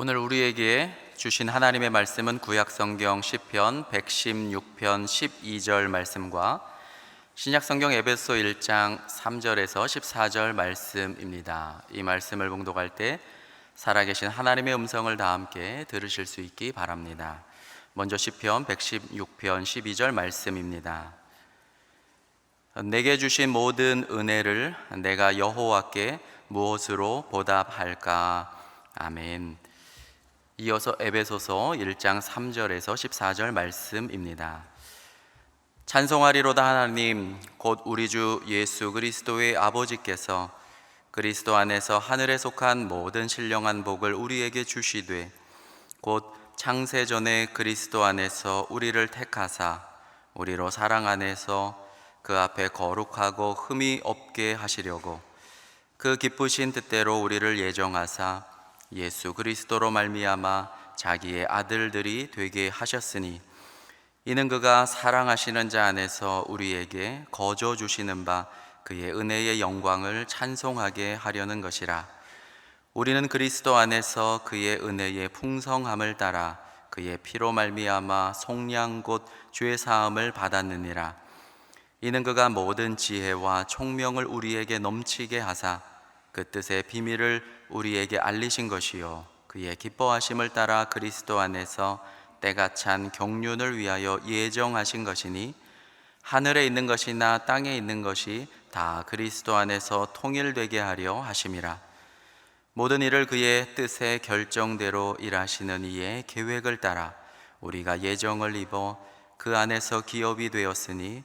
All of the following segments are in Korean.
오늘 우리에게 주신 하나님의 말씀은 구약성경 시편 116편 12절 말씀과 신약성경 에베소 1장 3절에서 14절 말씀입니다. 이 말씀을 봉독할 때 살아계신 하나님의 음성을 다 함께 들으실 수 있기 바랍니다. 먼저 시편 116편 12절 말씀입니다. 내게 주신 모든 은혜를 내가 여호와께 무엇으로 보답할까? 아멘. 이어서 에베소서 1장 3절에서 14절 말씀입니다. 찬송하리로다 하나님 곧 우리 주 예수 그리스도의 아버지께서 그리스도 안에서 하늘에 속한 모든 신령한 복을 우리에게 주시되 곧 창세전에 그리스도 안에서 우리를 택하사 우리로 사랑 안에서 그 앞에 거룩하고 흠이 없게 하시려고 그 기쁘신 뜻대로 우리를 예정하사 예수 그리스도로 말미암아 자기의 아들들이 되게 하셨으니 이는 그가 사랑하시는 자 안에서 우리에게 거저 주시는 바 그의 은혜의 영광을 찬송하게 하려는 것이라. 우리는 그리스도 안에서 그의 은혜의 풍성함을 따라 그의 피로 말미암아 속량 곧 죄 사함을 받았느니라. 이는 그가 모든 지혜와 총명을 우리에게 넘치게 하사 그 뜻의 비밀을 우리에게 알리신 것이요 그의 기뻐하심을 따라 그리스도 안에서 때가 찬 경륜을 위하여 예정하신 것이니 하늘에 있는 것이나 땅에 있는 것이 다 그리스도 안에서 통일되게 하려 하심이라. 모든 일을 그의 뜻의 결정대로 일하시는 이의 계획을 따라 우리가 예정을 입어 그 안에서 기업이 되었으니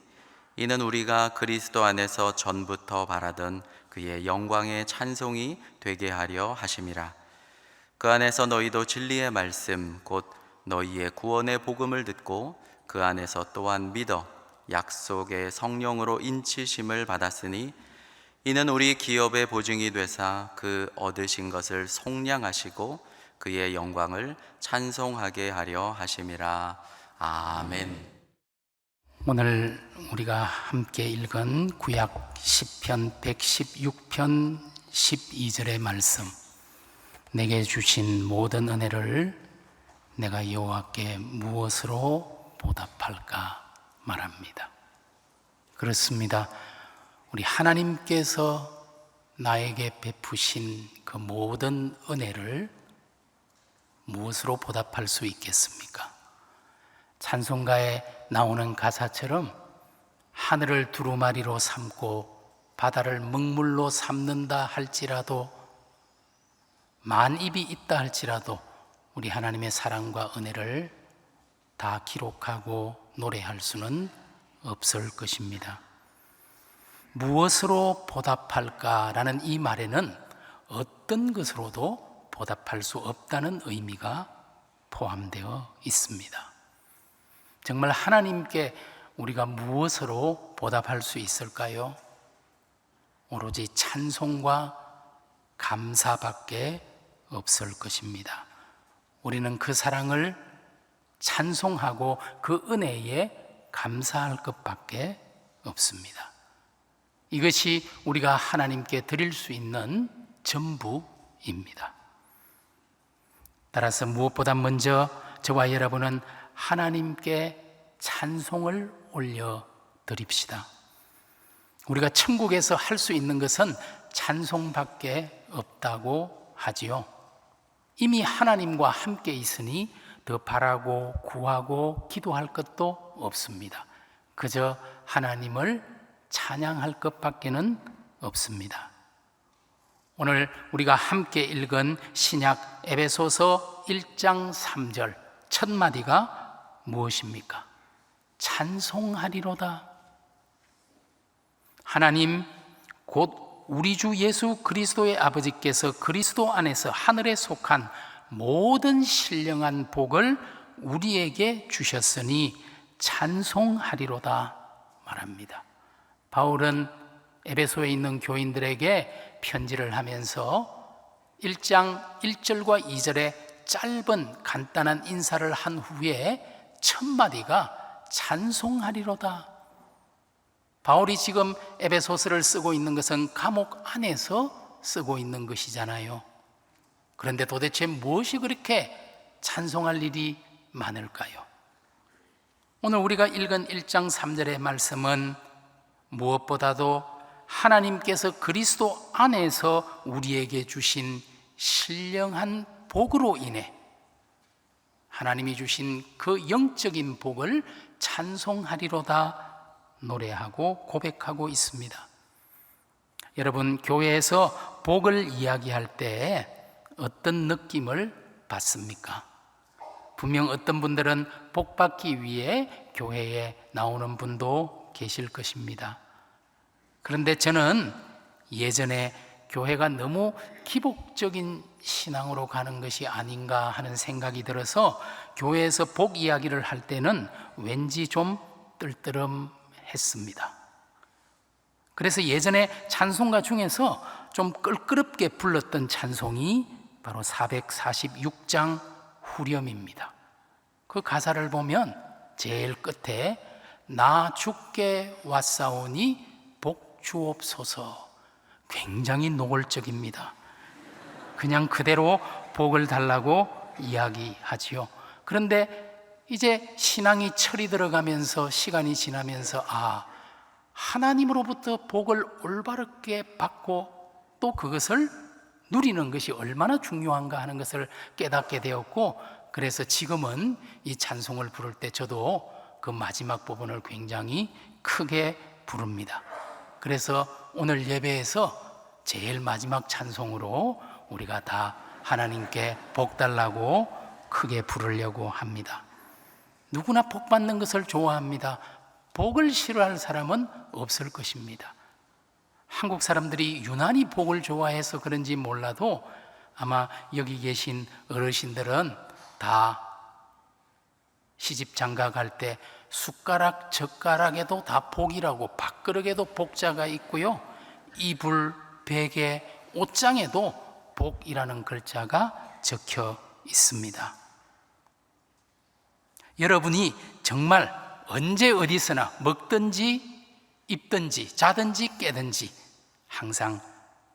이는 우리가 그리스도 안에서 전부터 바라던 그의 영광의 찬송이 되게 하려 하심이라. 그 안에서 너희도 진리의 말씀 곧 너희의 구원의 복음을 듣고 그 안에서 또한 믿어 약속의 성령으로 인치심을 받았으니 이는 우리 기업의 보증이 되사 그 얻으신 것을 속량하시고 그의 영광을 찬송하게 하려 하심이라. 아멘. 오늘 우리가 함께 읽은 구약 시편 116편 12절의 말씀, 내게 주신 모든 은혜를 내가 여호와께 무엇으로 보답할까 말합니다. 그렇습니다. 우리 하나님께서 나에게 베푸신 그 모든 은혜를 무엇으로 보답할 수 있겠습니까? 찬송가에 나오는 가사처럼 하늘을 두루마리로 삼고 바다를 먹물로 삼는다 할지라도 만입이 있다 할지라도 우리 하나님의 사랑과 은혜를 다 기록하고 노래할 수는 없을 것입니다. 무엇으로 보답할까라는 이 말에는 어떤 것으로도 보답할 수 없다는 의미가 포함되어 있습니다. 정말 하나님께 우리가 무엇으로 보답할 수 있을까요? 오로지 찬송과 감사밖에 없을 것입니다. 우리는 그 사랑을 찬송하고 그 은혜에 감사할 것밖에 없습니다. 이것이 우리가 하나님께 드릴 수 있는 전부입니다. 따라서 무엇보다 먼저 저와 여러분은 하나님께 찬송을 올려 드립시다. 우리가 천국에서 할 수 있는 것은 찬송밖에 없다고 하지요. 이미 하나님과 함께 있으니 더 바라고 구하고 기도할 것도 없습니다. 그저 하나님을 찬양할 것밖에는 없습니다. 오늘 우리가 함께 읽은 신약 에베소서 1장 3절 첫 마디가 무엇입니까? 찬송하리로다. 하나님 곧 우리 주 예수 그리스도의 아버지께서 그리스도 안에서 하늘에 속한 모든 신령한 복을 우리에게 주셨으니 찬송하리로다 말합니다. 바울은 에베소에 있는 교인들에게 편지를 하면서 1장 1절과 2절에 짧은 간단한 인사를 한 후에 첫 마디가 찬송하리로다. 바울이 지금 에베소서를 쓰고 있는 것은 감옥 안에서 쓰고 있는 것이잖아요. 그런데 도대체 무엇이 그렇게 찬송할 일이 많을까요? 오늘 우리가 읽은 1장 3절의 말씀은 무엇보다도 하나님께서 그리스도 안에서 우리에게 주신 신령한 복으로 인해 하나님이 주신 그 영적인 복을 찬송하리로다 노래하고 고백하고 있습니다. 여러분, 교회에서 복을 이야기할 때 어떤 느낌을 받습니까? 분명 어떤 분들은 복 받기 위해 교회에 나오는 분도 계실 것입니다. 그런데 저는 예전에 교회가 너무 기복적인 신앙으로 가는 것이 아닌가 하는 생각이 들어서 교회에서 복 이야기를 할 때는 왠지 좀 뜰뜨름했습니다. 그래서 예전에 찬송가 중에서 좀 끌끄럽게 불렀던 찬송이 바로 446장 후렴입니다. 그 가사를 보면 제일 끝에 나 주께 왔사오니 복 주옵소서, 굉장히 노골적입니다. 그냥 그대로 복을 달라고 이야기하지요. 그런데 이제 신앙이 철이 들어가면서 시간이 지나면서 하나님으로부터 복을 올바르게 받고 또 그것을 누리는 것이 얼마나 중요한가 하는 것을 깨닫게 되었고, 그래서 지금은 이 찬송을 부를 때 저도 그 마지막 부분을 굉장히 크게 부릅니다. 그래서 오늘 예배에서 제일 마지막 찬송으로 우리가 다 하나님께 복 달라고 크게 부르려고 합니다. 누구나 복 받는 것을 좋아합니다. 복을 싫어할 사람은 없을 것입니다. 한국 사람들이 유난히 복을 좋아해서 그런지 몰라도 아마 여기 계신 어르신들은 다 시집 장가 갈 때 숟가락, 젓가락에도 다 복이라고, 밥그릇에도 복자가 있고요, 이불, 베개, 옷장에도 복이라는 글자가 적혀 있습니다. 여러분이 정말 언제 어디서나 먹든지 입든지 자든지 깨든지 항상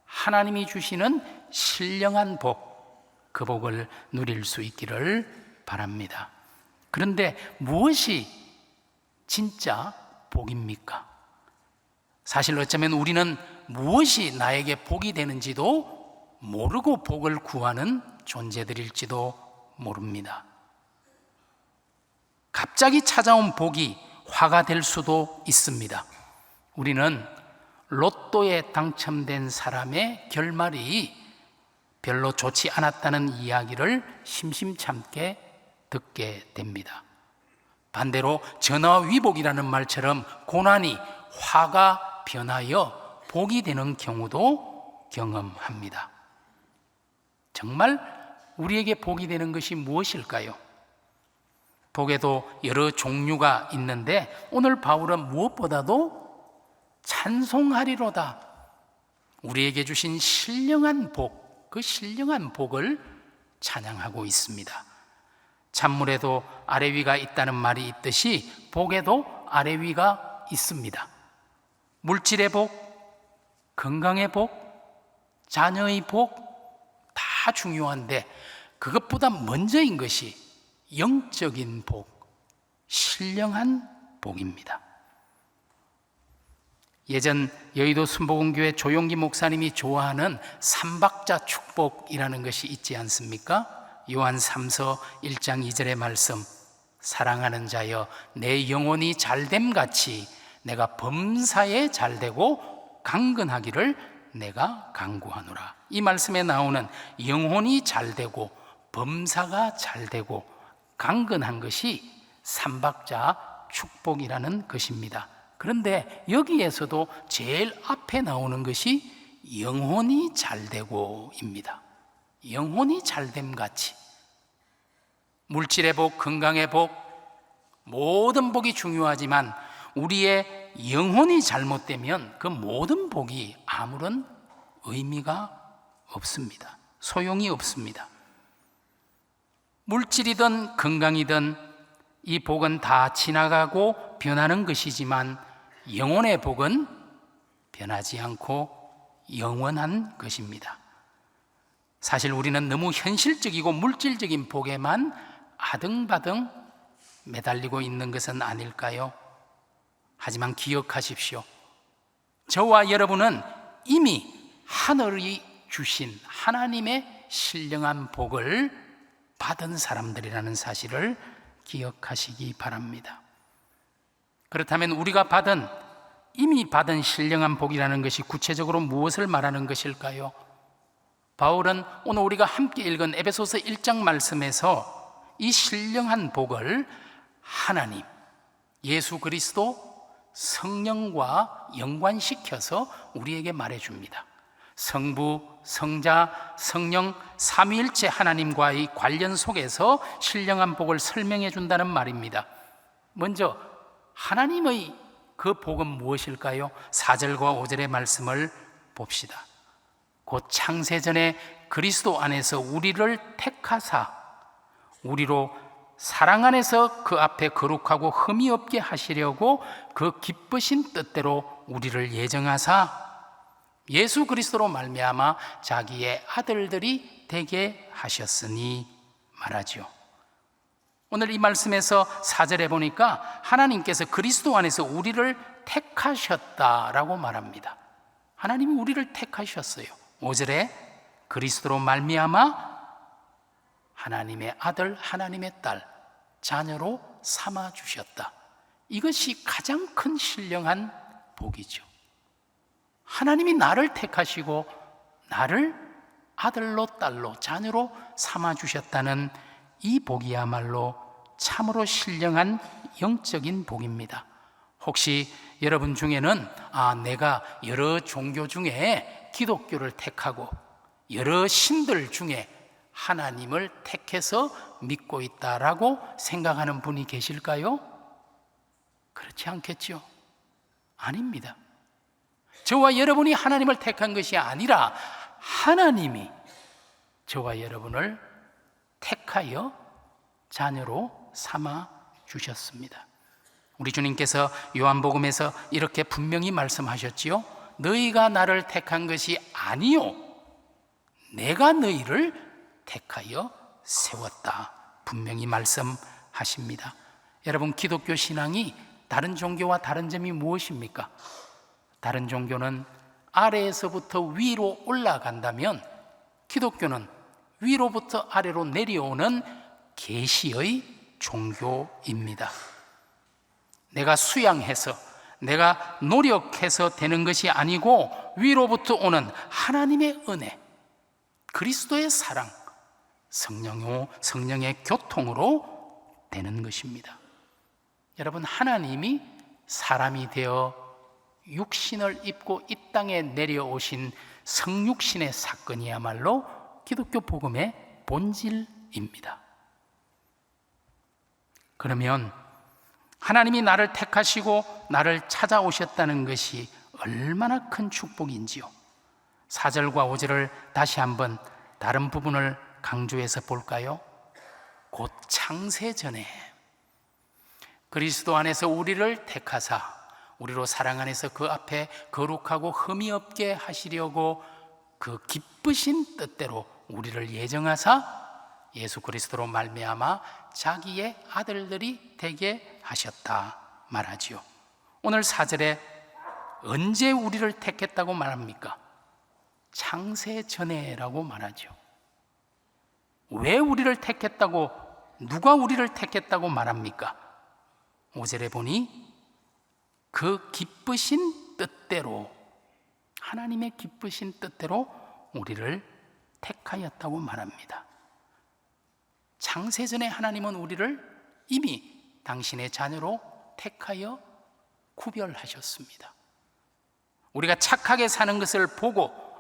하나님이 주시는 신령한 복, 그 복을 누릴 수 있기를 바랍니다. 그런데 무엇이 진짜 복입니까? 사실 어쩌면 우리는 무엇이 나에게 복이 되는지도 모르고 복을 구하는 존재들일지도 모릅니다. 갑자기 찾아온 복이 화가 될 수도 있습니다. 우리는 로또에 당첨된 사람의 결말이 별로 좋지 않았다는 이야기를 심심찮게 듣게 됩니다. 반대로 전화위복이라는 말처럼 고난이 화가 변하여 복이 되는 경우도 경험합니다. 정말 우리에게 복이 되는 것이 무엇일까요? 복에도 여러 종류가 있는데 오늘 바울은 무엇보다도 찬송하리로다, 우리에게 주신 신령한 복, 그 신령한 복을 찬양하고 있습니다. 찬물에도 아래 위가 있다는 말이 있듯이 복에도 아래 위가 있습니다. 물질의 복, 건강의 복, 자녀의 복 다 중요한데 그것보다 먼저인 것이 영적인 복, 신령한 복입니다. 예전 여의도 순복음교회 조용기 목사님이 좋아하는 삼박자 축복이라는 것이 있지 않습니까? 요한 3서 1장 2절의 말씀, 사랑하는 자여 내 영혼이 잘됨같이 내가 범사에 잘되고 강건하기를 내가 간구하노라. 이 말씀에 나오는 영혼이 잘되고 범사가 잘되고 강건한 것이 삼박자 축복이라는 것입니다. 그런데 여기에서도 제일 앞에 나오는 것이 영혼이 잘되고입니다. 영혼이 잘됨같이, 물질의 복, 건강의 복, 모든 복이 중요하지만 우리의 영혼이 잘못되면 그 모든 복이 아무런 의미가 없습니다. 소용이 없습니다. 물질이든 건강이든 이 복은 다 지나가고 변하는 것이지만 영혼의 복은 변하지 않고 영원한 것입니다. 사실 우리는 너무 현실적이고 물질적인 복에만 아등바등 매달리고 있는 것은 아닐까요? 하지만 기억하십시오. 저와 여러분은 이미 하늘이 주신 하나님의 신령한 복을 받은 사람들이라는 사실을 기억하시기 바랍니다. 그렇다면 우리가 이미 받은 신령한 복이라는 것이 구체적으로 무엇을 말하는 것일까요? 바울은 오늘 우리가 함께 읽은 에베소서 1장 말씀에서 이 신령한 복을 하나님, 예수 그리스도, 성령과 연관시켜서 우리에게 말해줍니다. 성부, 성자, 성령, 삼위일체 하나님과의 관련 속에서 신령한 복을 설명해 준다는 말입니다. 먼저 하나님의 그 복은 무엇일까요? 4절과 5절의 말씀을 봅시다. 곧 창세전에 그리스도 안에서 우리를 택하사 우리로 사랑 안에서 그 앞에 거룩하고 흠이 없게 하시려고 그 기쁘신 뜻대로 우리를 예정하사 예수 그리스도로 말미암아 자기의 아들들이 되게 하셨으니 말하죠. 오늘 이 말씀에서 4절에 보니까 하나님께서 그리스도 안에서 우리를 택하셨다라고 말합니다. 하나님이 우리를 택하셨어요. 5절에 그리스도로 말미암아 하나님의 아들, 하나님의 딸, 자녀로 삼아 주셨다. 이것이 가장 큰 신령한 복이죠. 하나님이 나를 택하시고 나를 아들로, 딸로, 자녀로 삼아 주셨다는 이 복이야말로 참으로 신령한 영적인 복입니다. 혹시 여러분 중에는 내가 여러 종교 중에 기독교를 택하고 여러 신들 중에 하나님을 택해서 믿고 있다라고 생각하는 분이 계실까요? 그렇지 않겠죠? 아닙니다. 저와 여러분이 하나님을 택한 것이 아니라 하나님이 저와 여러분을 택하여 자녀로 삼아 주셨습니다. 우리 주님께서 요한복음에서 이렇게 분명히 말씀하셨지요. 너희가 나를 택한 것이 아니요 내가 너희를 택하여 세웠다. 분명히 말씀하십니다. 여러분, 기독교 신앙이 다른 종교와 다른 점이 무엇입니까? 다른 종교는 아래에서부터 위로 올라간다면 기독교는 위로부터 아래로 내려오는 계시의 종교입니다. 내가 수양해서 내가 노력해서 되는 것이 아니고 위로부터 오는 하나님의 은혜, 그리스도의 사랑, 성령의 교통으로 되는 것입니다. 여러분, 하나님이 사람이 되어 육신을 입고 이 땅에 내려오신 성육신의 사건이야말로 기독교 복음의 본질입니다. 그러면 하나님이 나를 택하시고 나를 찾아오셨다는 것이 얼마나 큰 축복인지요. 4절과 5절을 다시 한번 다른 부분을 강조해서 볼까요? 곧 창세전에 그리스도 안에서 우리를 택하사 우리로 사랑 안에서 그 앞에 거룩하고 흠이 없게 하시려고 그 기쁘신 뜻대로 우리를 예정하사 예수 그리스도로 말미암아 자기의 아들들이 되게 하셨다 말하지요. 오늘 4절에 언제 우리를 택했다고 말합니까? 창세전에라고 말하죠. 왜 우리를 택했다고, 누가 우리를 택했다고 말합니까? 5절에 보니 그 기쁘신 뜻대로, 하나님의 기쁘신 뜻대로 우리를 택하였다고 말합니다. 창세전에 하나님은 우리를 이미 당신의 자녀로 택하여 구별하셨습니다. 우리가 착하게 사는 것을 보고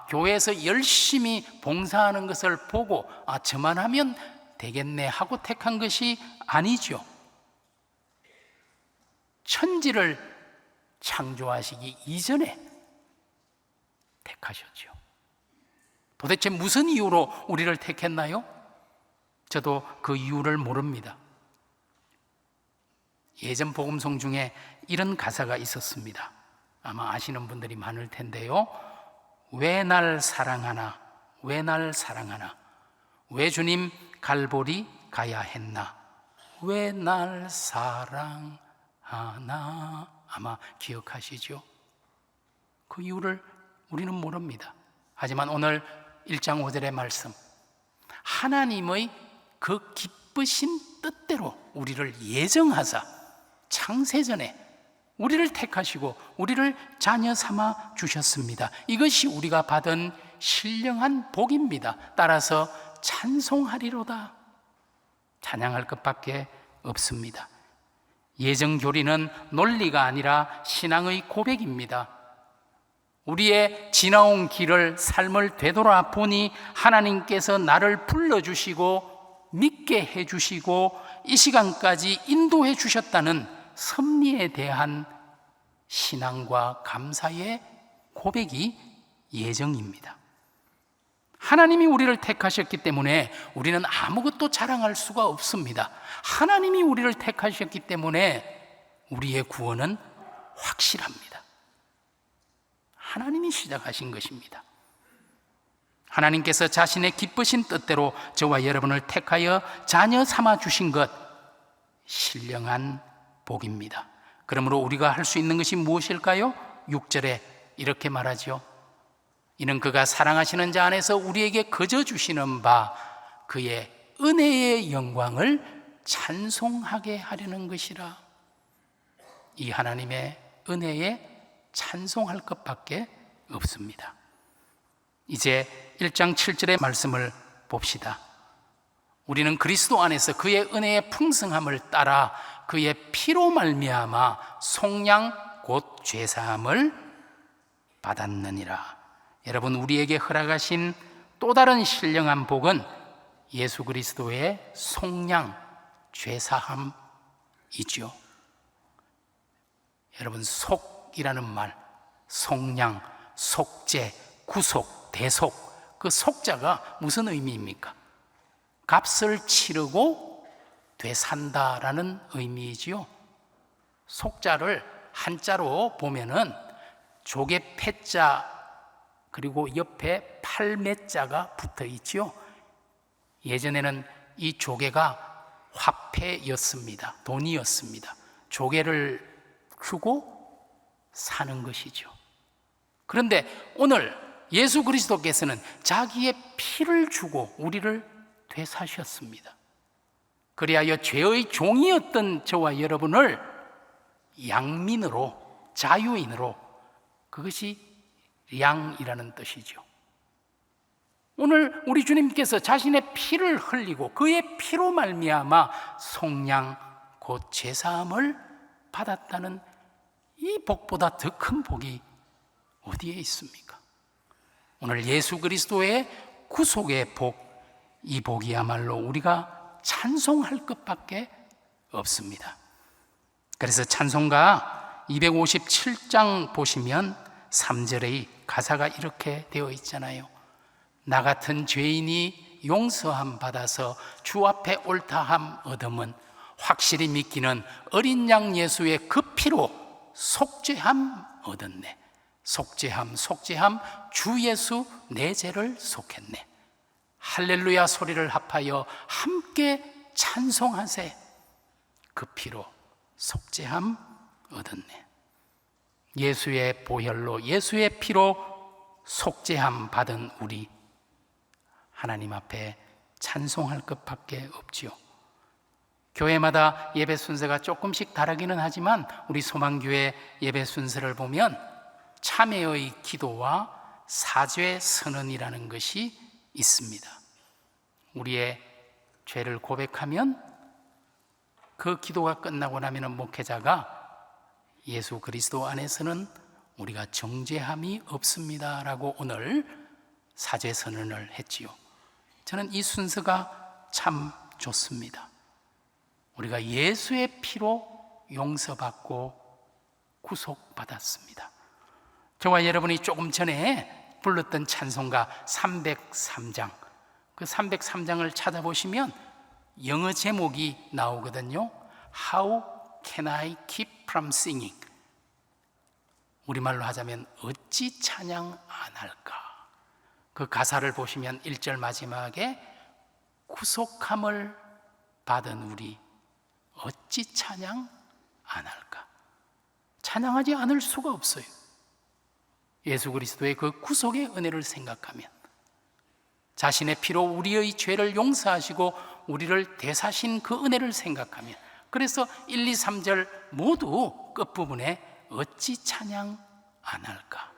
교회에서 열심히 봉사하는 것을 보고 저만 하면 되겠네 하고 택한 것이 아니죠. 천지를 창조하시기 이전에 택하셨죠. 도대체 무슨 이유로 우리를 택했나요? 저도 그 이유를 모릅니다. 예전 복음송 중에 이런 가사가 있었습니다. 아마 아시는 분들이 많을 텐데요. 왜 날 사랑하나, 왜 날 사랑하나? 왜 주님 갈보리 가야 했나? 왜 날 사랑하나? 아마 기억하시죠? 그 이유를 우리는 모릅니다. 하지만 오늘 1장 5절의 말씀, 하나님의 그 기쁘신 뜻대로 우리를 예정하사 창세전에 우리를 택하시고 우리를 자녀 삼아 주셨습니다. 이것이 우리가 받은 신령한 복입니다. 따라서 찬송하리로다. 찬양할 것밖에 없습니다. 예정교리는 논리가 아니라 신앙의 고백입니다. 우리의 지나온 길을, 삶을 되돌아 보니 하나님께서 나를 불러주시고 믿게 해주시고 이 시간까지 인도해 주셨다는 섭리에 대한 신앙과 감사의 고백이 예정입니다. 하나님이 우리를 택하셨기 때문에 우리는 아무것도 자랑할 수가 없습니다. 하나님이 우리를 택하셨기 때문에 우리의 구원은 확실합니다. 하나님이 시작하신 것입니다. 하나님께서 자신의 기쁘신 뜻대로 저와 여러분을 택하여 자녀 삼아 주신 것, 신령한 복입니다. 그러므로 우리가 할 수 있는 것이 무엇일까요? 6절에 이렇게 말하죠. 이는 그가 사랑하시는 자 안에서 우리에게 거저 주시는 바 그의 은혜의 영광을 찬송하게 하려는 것이라. 이 하나님의 은혜에 찬송할 것밖에 없습니다. 이제 1장 7절의 말씀을 봅시다. 우리는 그리스도 안에서 그의 은혜의 풍성함을 따라 그의 피로 말미암아 속량 곧 죄사함을 받았느니라. 여러분, 우리에게 허락하신 또 다른 신령한 복은 예수 그리스도의 속량, 죄사함이죠. 여러분, 속이라는 말, 속량, 속죄, 구속, 대속, 그 속자가 무슨 의미입니까? 값을 치르고 되산다라는 의미이지요. 속자를 한자로 보면은 조개 패자 그리고 옆에 팔매자가 붙어 있지요. 예전에는 이 조개가 화폐였습니다. 돈이었습니다. 조개를 주고 사는 것이죠. 그런데 오늘 예수 그리스도께서는 자기의 피를 주고 우리를 되사셨습니다. 그리하여 죄의 종이었던 저와 여러분을 양민으로, 자유인으로, 그것이 양이라는 뜻이죠. 오늘 우리 주님께서 자신의 피를 흘리고 그의 피로 말미암아 속량 곧 제사함을 받았다는 이 복보다 더 큰 복이 어디에 있습니까? 오늘 예수 그리스도의 구속의 복, 이 복이야말로 우리가 찬송할 것밖에 없습니다. 그래서 찬송가 257장 보시면 3절의 가사가 이렇게 되어 있잖아요. 나 같은 죄인이 용서함 받아서 주 앞에 옳다함 얻음은 확실히 믿기는 어린 양 예수의 그 피로 속죄함 얻었네. 속죄함, 속죄함, 주 예수 내 죄를 속했네. 할렐루야 소리를 합하여 함께 찬송하세. 그 피로 속죄함 얻었네. 예수의 보혈로, 예수의 피로 속죄함 받은 우리, 하나님 앞에 찬송할 것밖에 없지요. 교회마다 예배 순서가 조금씩 다르기는 하지만 우리 소망교회 예배 순서를 보면 참회의 기도와 사죄 선언이라는 것이 있습니다. 우리의 죄를 고백하면 그 기도가 끝나고 나면 목회자가 예수 그리스도 안에서는 우리가 정죄함이 없습니다 라고 오늘 사죄 선언을 했지요. 저는 이 순서가 참 좋습니다. 우리가 예수의 피로 용서받고 구속받았습니다. 저와 여러분이 조금 전에 불렀던 찬송가 303장, 그 303장을 찾아보시면 영어 제목이 나오거든요. How can I keep from singing? 우리말로 하자면 어찌 찬양 안 할까? 그 가사를 보시면 1절 마지막에 구속함을 받은 우리 어찌 찬양 안 할까? 찬양하지 않을 수가 없어요. 예수 그리스도의 그 구속의 은혜를 생각하면, 자신의 피로 우리의 죄를 용서하시고 우리를 대사신 그 은혜를 생각하면, 그래서 1, 2, 3절 모두 끝부분에 어찌 찬양 안 할까?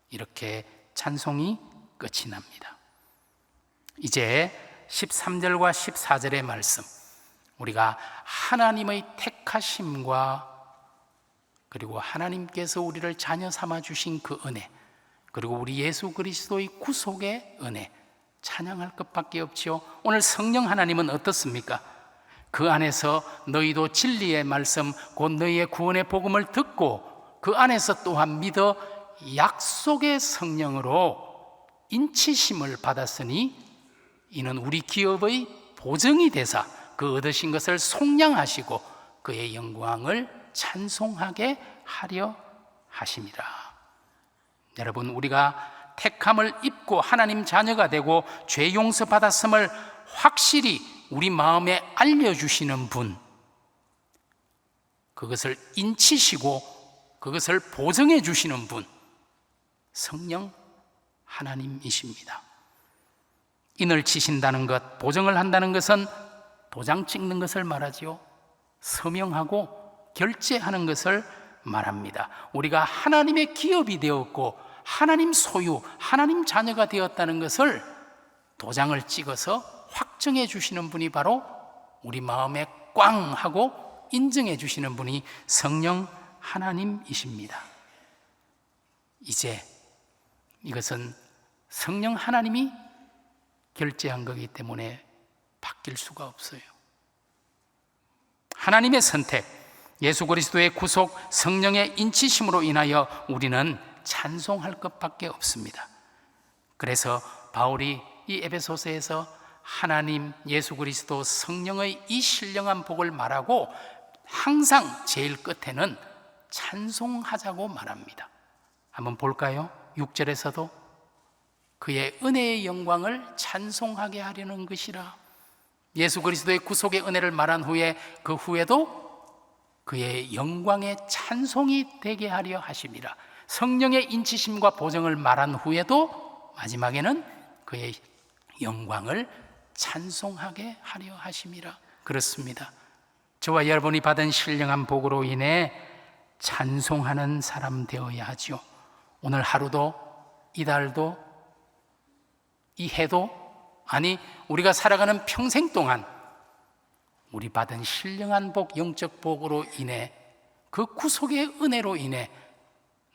이렇게 찬송이 끝이 납니다. 이제 13절과 14절의 말씀, 우리가 하나님의 택하심과 그리고 하나님께서 우리를 자녀 삼아 주신 그 은혜, 그리고 우리 예수 그리스도의 구속의 은혜 찬양할 것밖에 없지요. 오늘 성령 하나님은 어떻습니까? 그 안에서 너희도 진리의 말씀 곧 너희의 구원의 복음을 듣고 그 안에서 또한 믿어 약속의 성령으로 인치심을 받았으니 이는 우리 기업의 보증이 되사 그 얻으신 것을 속량하시고 그의 영광을 찬송하게 하려 하심이라. 여러분, 우리가 택함을 입고 하나님 자녀가 되고 죄 용서 받았음을 확실히 우리 마음에 알려주시는 분, 그것을 인치시고 그것을 보증해 주시는 분, 성령 하나님이십니다. 인을 치신다는 것, 보증을 한다는 것은 도장 찍는 것을 말하지요. 서명하고 결제하는 것을 말합니다. 우리가 하나님의 기업이 되었고 하나님 소유, 하나님 자녀가 되었다는 것을 도장을 찍어서 확정해 주시는 분이 바로 우리 마음에 꽝 하고 인정해 주시는 분이 성령 하나님이십니다. 이제 이것은 성령 하나님이 결제한 거기 때문에 바뀔 수가 없어요. 하나님의 선택, 예수 그리스도의 구속, 성령의 인치심으로 인하여 우리는 찬송할 것밖에 없습니다. 그래서 바울이 이 에베소서에서 하나님, 예수 그리스도, 성령의 이 신령한 복을 말하고 항상 제일 끝에는 찬송하자고 말합니다. 한번 볼까요? 6절에서도 그의 은혜의 영광을 찬송하게 하려는 것이라. 예수 그리스도의 구속의 은혜를 말한 후에 그 후에도 그의 영광의 찬송이 되게 하려 하심이라. 성령의 인치심과 보증을 말한 후에도 마지막에는 그의 영광을 찬송하게 하려 하심이라. 그렇습니다. 저와 여러분이 받은 신령한 복으로 인해 찬송하는 사람 되어야 하죠. 오늘 하루도, 이달도, 이 해도, 아니 우리가 살아가는 평생 동안 우리 받은 신령한 복, 영적 복으로 인해, 그 구속의 은혜로 인해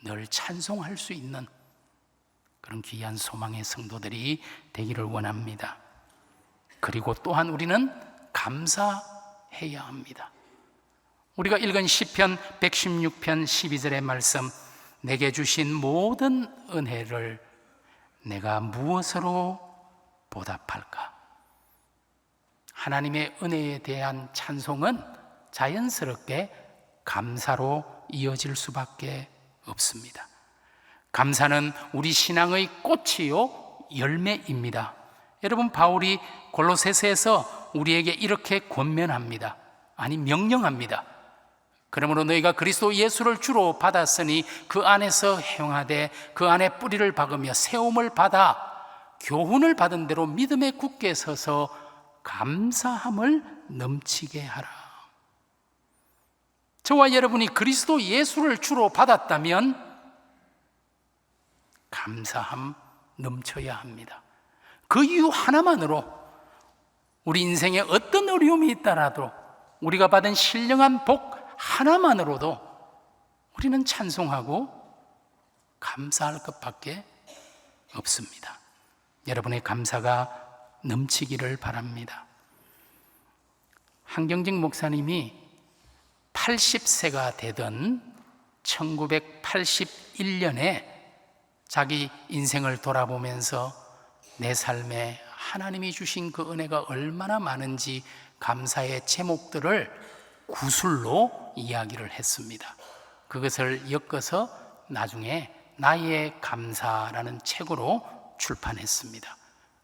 늘 찬송할 수 있는 그런 귀한 소망의 성도들이 되기를 원합니다. 그리고 또한 우리는 감사해야 합니다. 우리가 읽은 시편 116편 12절의 말씀, 내게 주신 모든 은혜를 내가 무엇으로 보답할까? 하나님의 은혜에 대한 찬송은 자연스럽게 감사로 이어질 수밖에 없습니다. 감사는 우리 신앙의 꽃이요 열매입니다. 여러분, 바울이 골로새서에서 우리에게 이렇게 권면합니다. 아니, 명령합니다. 그러므로 너희가 그리스도 예수를 주로 받았으니 그 안에서 행하되 그 안에 뿌리를 박으며 세움을 받아 교훈을 받은 대로 믿음에 굳게 서서 감사함을 넘치게 하라. 저와 여러분이 그리스도 예수를 주로 받았다면 감사함 넘쳐야 합니다. 그 이유 하나만으로 우리 인생에 어떤 어려움이 있더라도, 우리가 받은 신령한 복 하나만으로도 우리는 찬송하고 감사할 것밖에 없습니다. 여러분의 감사가 넘치기를 바랍니다. 한경직 목사님이 80세가 되던 1981년에 자기 인생을 돌아보면서 내 삶에 하나님이 주신 그 은혜가 얼마나 많은지 감사의 제목들을 구술로 이야기를 했습니다. 그것을 엮어서 나중에 나의 감사라는 책으로 출판했습니다.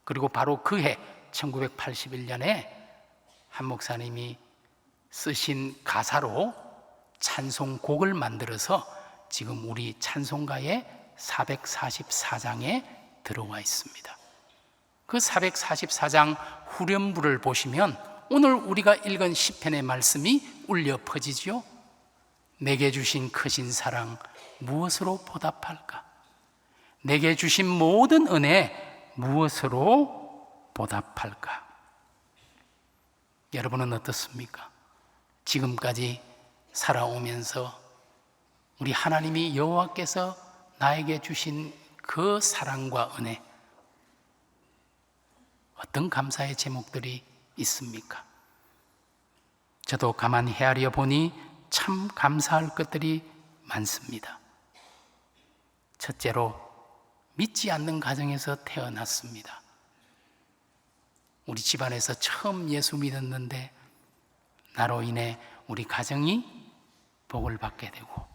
그리고 바로 그해 1981년에 한 목사님이 쓰신 가사로 찬송곡을 만들어서 지금 우리 찬송가의 444장에 들어와 있습니다. 그 444장 후렴부를 보시면 오늘 우리가 읽은 시편의 말씀이 울려 퍼지지요. 내게 주신 크신 사랑 무엇으로 보답할까? 내게 주신 모든 은혜 무엇으로 보답할까? 여러분은 어떻습니까? 지금까지 살아오면서 우리 하나님이 여호와께서 나에게 주신 그 사랑과 은혜, 어떤 감사의 제목들이 있습니까? 저도 가만히 헤아려 보니 참 감사할 것들이 많습니다. 첫째로 믿지 않는 가정에서 태어났습니다. 우리 집안에서 처음 예수 믿었는데 나로 인해 우리 가정이 복을 받게 되고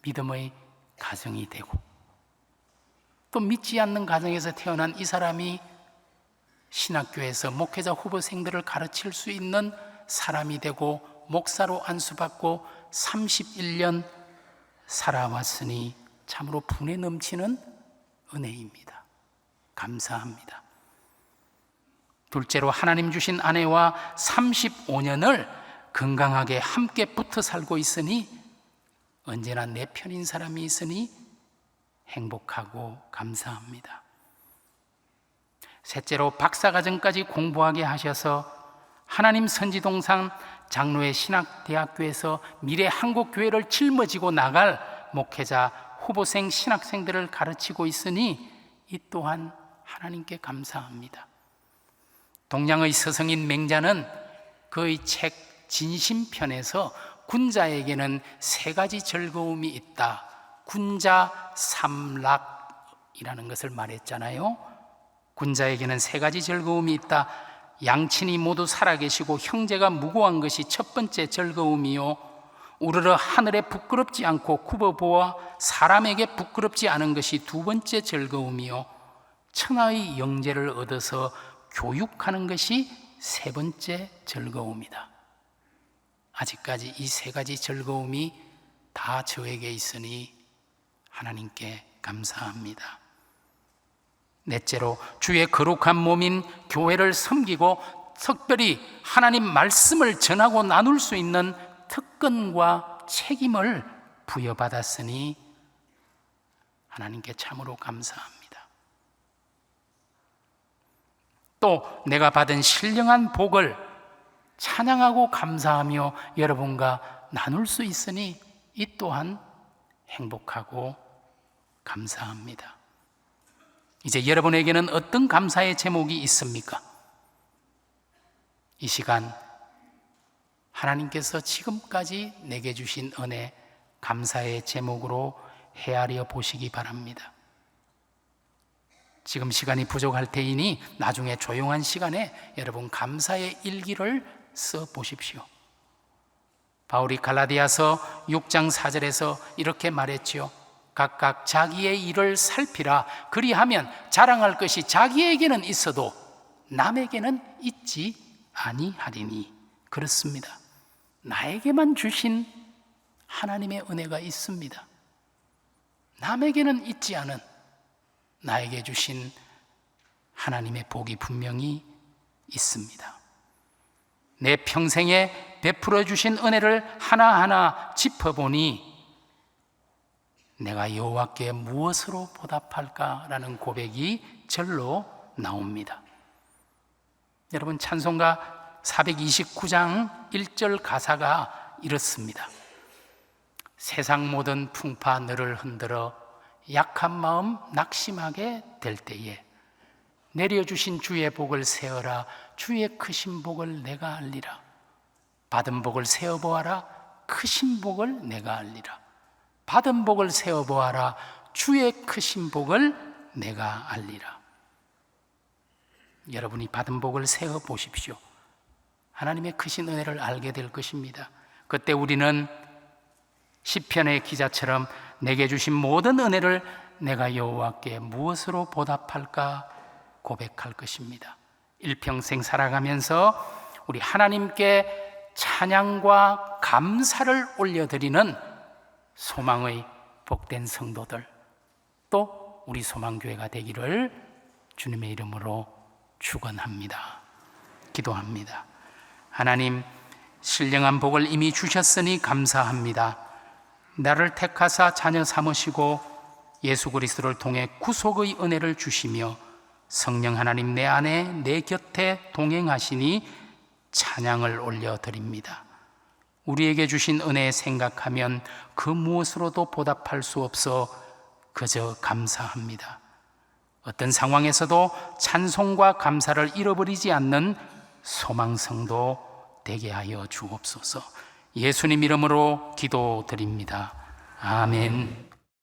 믿음의 가정이 되고, 또 믿지 않는 가정에서 태어난 이 사람이 신학교에서 목회자 후보생들을 가르칠 수 있는 사람이 되고 목사로 안수받고 31년 살아왔으니 참으로 분에 넘치는 은혜입니다. 감사합니다. 둘째로 하나님 주신 아내와 35년을 건강하게 함께 붙어 살고 있으니 언제나 내 편인 사람이 있으니 행복하고 감사합니다. 셋째로 박사과정까지 공부하게 하셔서 하나님 선지동산 장로회 신학대학교에서 미래 한국교회를 짊어지고 나갈 목회자 후보생 신학생들을 가르치고 있으니 이 또한 하나님께 감사합니다. 동양의 스승인 맹자는 그의 책 진심편에서 군자에게는 세 가지 즐거움이 있다, 군자 삼락이라는 것을 말했잖아요. 군자에게는 세 가지 즐거움이 있다. 양친이 모두 살아계시고 형제가 무고한 것이 첫 번째 즐거움이요, 우러러 하늘에 부끄럽지 않고 굽어보아 사람에게 부끄럽지 않은 것이 두 번째 즐거움이요, 천하의 영재를 얻어서 교육하는 것이 세 번째 즐거움이다. 아직까지 이 세 가지 즐거움이 다 저에게 있으니 하나님께 감사합니다. 넷째로 주의 거룩한 몸인 교회를 섬기고 특별히 하나님 말씀을 전하고 나눌 수 있는 특권과 책임을 부여받았으니 하나님께 참으로 감사합니다. 또 내가 받은 신령한 복을 찬양하고 감사하며 여러분과 나눌 수 있으니 이 또한 행복하고 감사합니다. 이제 여러분에게는 어떤 감사의 제목이 있습니까? 이 시간 하나님께서 지금까지 내게 주신 은혜, 감사의 제목으로 헤아려 보시기 바랍니다. 지금 시간이 부족할 테이니 나중에 조용한 시간에 여러분 감사의 일기를 써 보십시오. 바울이 갈라디아서 6장 4절에서 이렇게 말했지요. 각각 자기의 일을 살피라. 그리하면 자랑할 것이 자기에게는 있어도 남에게는 있지 아니하리니. 그렇습니다. 나에게만 주신 하나님의 은혜가 있습니다. 남에게는 있지 않은 나에게 주신 하나님의 복이 분명히 있습니다. 내 평생에 베풀어 주신 은혜를 하나하나 짚어보니 내가 여호와께 무엇으로 보답할까라는 고백이 절로 나옵니다. 여러분, 찬송가 429장 1절 가사가 이렇습니다. 세상 모든 풍파 너를 흔들어 약한 마음 낙심하게 될 때에 내려주신 주의 복을 세어라. 주의 크신 복을 내가 알리라. 받은 복을 세어보아라. 크신 복을 내가 알리라. 받은 복을 세어보아라. 주의 크신 복을 내가 알리라. 여러분이 받은 복을 세어보십시오. 하나님의 크신 은혜를 알게 될 것입니다. 그때 우리는 시편의 기자처럼 내게 주신 모든 은혜를 내가 여호와께 무엇으로 보답할까 고백할 것입니다. 일평생 살아가면서 우리 하나님께 찬양과 감사를 올려드리는 소망의 복된 성도들, 또 우리 소망교회가 되기를 주님의 이름으로 축원합니다. 기도합니다. 하나님, 신령한 복을 이미 주셨으니 감사합니다. 나를 택하사 자녀 삼으시고 예수 그리스도를 통해 구속의 은혜를 주시며 성령 하나님 내 안에 내 곁에 동행하시니 찬양을 올려드립니다. 우리에게 주신 은혜 생각하면 그 무엇으로도 보답할 수 없어 그저 감사합니다. 어떤 상황에서도 찬송과 감사를 잃어버리지 않는 소망성도 되게 하여 주옵소서. 예수님 이름으로 기도드립니다. 아멘.